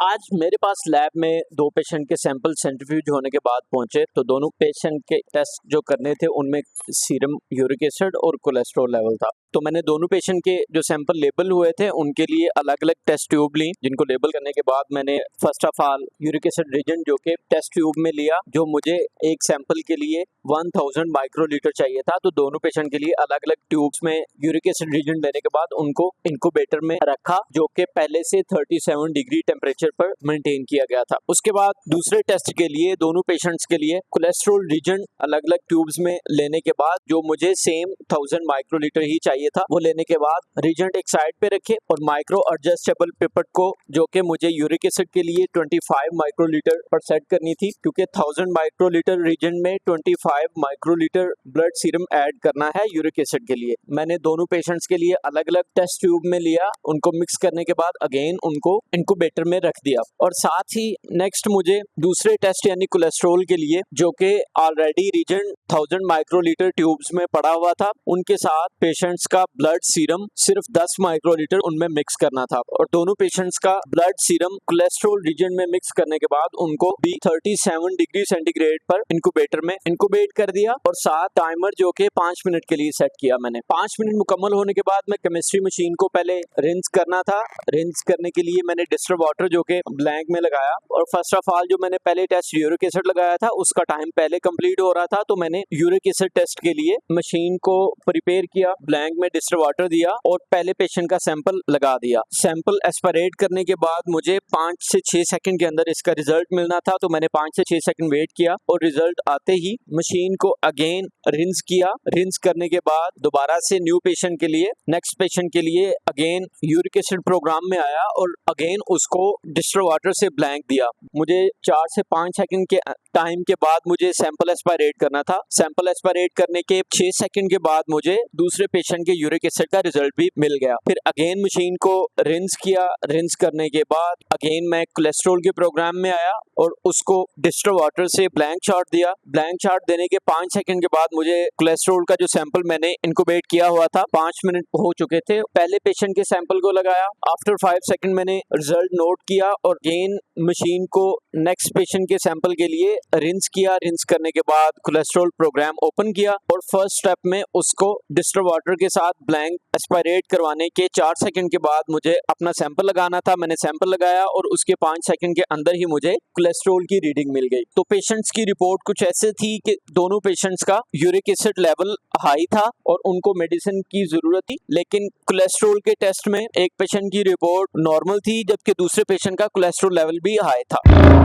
आज मेरे पास लैब में 2 पेशेंट के सैंपल सेंट्रीफ्यूज होने के बाद पहुंचे, तो दोनों पेशेंट के टेस्ट जो करने थे उनमें सीरम यूरिक एसिड और कोलेस्ट्रॉल लेवल था। तो मैंने दोनों पेशेंट के जो सैंपल लेबल हुए थे उनके लिए अलग-अलग टेस्ट ट्यूब ली, जिनको लेबल करने के बाद मैंने first of all uric acid reason जो कि टेस्ट ट्यूब में लिया, जो मुझे एक सैंपल के लिए 1000 माइक्रोलीटर चाहिए था। तो दोनों पेशेंट के लिए अलग-अलग ट्यूब्स में यूरिक एसिड रीजन लेने के बाद उनको इंक्यूबेटर में रखा, जो कि पहले से 37 डिग्री टेम्परेचर पर मेंटेन किया गया था। उसके बाद दूसरे टेस्ट के लिए दोनों पेशेंट्स के लिए कोलेस्ट्रॉल रीजन अलग-अलग ट्यूब्स में लेने के बाद, जो मुझे सेम 1000 माइक्रोलीटर ही चाहिए था, वो लेने के बाद रीजन एक साइड पे रखे और माइक्रो एडजस्टेबल पिपेट को, जो कि मुझे यूरिक एसिड के लिए 25 माइक्रोलीटर पर सेट करनी थी, क्योंकि 1000 माइक्रोलीटर रीजन में 25 माइक्रोलीटर ब्लड सीरम ऐड करना है यूरिक एसिड के लिए। मैंने दोनों पेशेंट्स के लिए अलग-अलग टेस्ट ट्यूब में लिया, उनको मिक्स करने के बाद अगेन उनको इंक्यूबेटर में रख दिया। और साथ ही नेक्स्ट मुझे दूसरे टेस्ट यानी कोलेस्ट्रॉल के लिए, जो कि ऑलरेडी रीजन 1000 माइक्रोलीटर ट्यूब्स में पड़ा हुआ था, उनके साथ पेशेंट्स का ब्लड सीरम सिर्फ 10 माइक्रोलीटर उनमें मिक्स करना था। और दोनों पेशेंट्स का ब्लड सीरम कोलेस्ट्रॉल रीजन में मिक्स करने के बाद उनको भी 37 डिग्री सेंटीग्रेड पर इंक्यूबेटर में इंक्यूबेट कर दिया और साथ टाइमर जो कि 5 मिनट के लिए सेट किया मैंने। 5 मिनट मुकम्मल होने के बाद मैं केमिस्ट्री मशीन को पहले रिंस करना था। रिंस करने के लिए मैंने डिस्टर्ब वाटर जो कि ब्लैंक में लगाया, और फर्स्ट ऑफ ऑल जो मैंने पहले टेस्ट यूरिक एसिड लगाया था उसका टाइम पहले कंप्लीट हो रहा था, तो मैंने यूरिक एसिड टेस्ट के लिए मशीन को प्रिपेयर किया, ब्लैंक में डिस्टर्ब वाटर दिया और पहले पेशेंट का सैंपल लगा दिया। सैंपल एस्पिरेट करने के बाद मुझे 5 से 6 सेकंड के अंदर इसका रिजल्ट मिलना था, तो मैंने 5 से 6 सेकंड वेट किया और रिजल्ट आते ही मशीन को अगेन रिंस किया। रिंस करने के बाद दोबारा से न्यू पेशेंट के लिए, नेक्स्ट पेशेंट के लिए अगेन यूरिक एसिड प्रोग्राम में आया और अगेन उसको डिस्टर्ब वाटर से ब्लैंक दिया। मुझे 4 से 5 सेकंड के टाइम के बाद मुझे सैंपल एस्पिरेट करना था। सैंपल एस्पिरेट करने के 6 सेकंड के बाद मुझे दूसरे पेशेंट के यूरिक एसिड का रिजल्ट भी मिल गया। फिर अगेन मशीन को रिंस किया। रिंस करने के बाद अगेन मैं कोलेस्ट्रॉल के प्रोग्राम में आया और उसको डिस्टर्ब वाटर से ब्लैंक शॉट दिया। ब्लैंक शॉट देने के 5 सेकंड के बाद मुझे कोलेस्ट्रॉल का जो सैंपल मैंने इंक्यूबेट किया हुआ था, 5 मिनट हो चुके थे, पहले पेशेंट के सैंपल को लगाया। आफ्टर 5 सेकंड मैंने रिजल्ट नोट किया और अगेन मशीन को नेक्स्ट पेशेंट के सैंपल के लिए रिंस किया। रिंस करने के बाद कोलेस्ट्रॉल प्रोग्राम ओपन किया और फर्स्ट स्टेप में उसको डिस्टर्ब वाटर के साथ ब्लैंक एस्पिरेट करवाने के 4 सेकंड के बाद मुझे अपना सैंपल लगाना था। मैंने सैंपल लगाया और उसके 5 सेकंड के अंदर ही मुझे कोलेस्ट्रॉल की रीडिंग मिल गई। तो पेशेंट्स की रिपोर्ट कुछ ऐसे थी कि दोनों पेशेंट्स का यूरिक एसिड लेवल हाई था और उनको मेडिसिन की जरूरत थी, लेकिन कोलेस्ट्रॉल के टेस्ट में एक पेशेंट की रिपोर्ट नॉर्मल थी, जबकि दूसरे पेशेंट का कोलेस्ट्रॉल लेवल भी हाई था।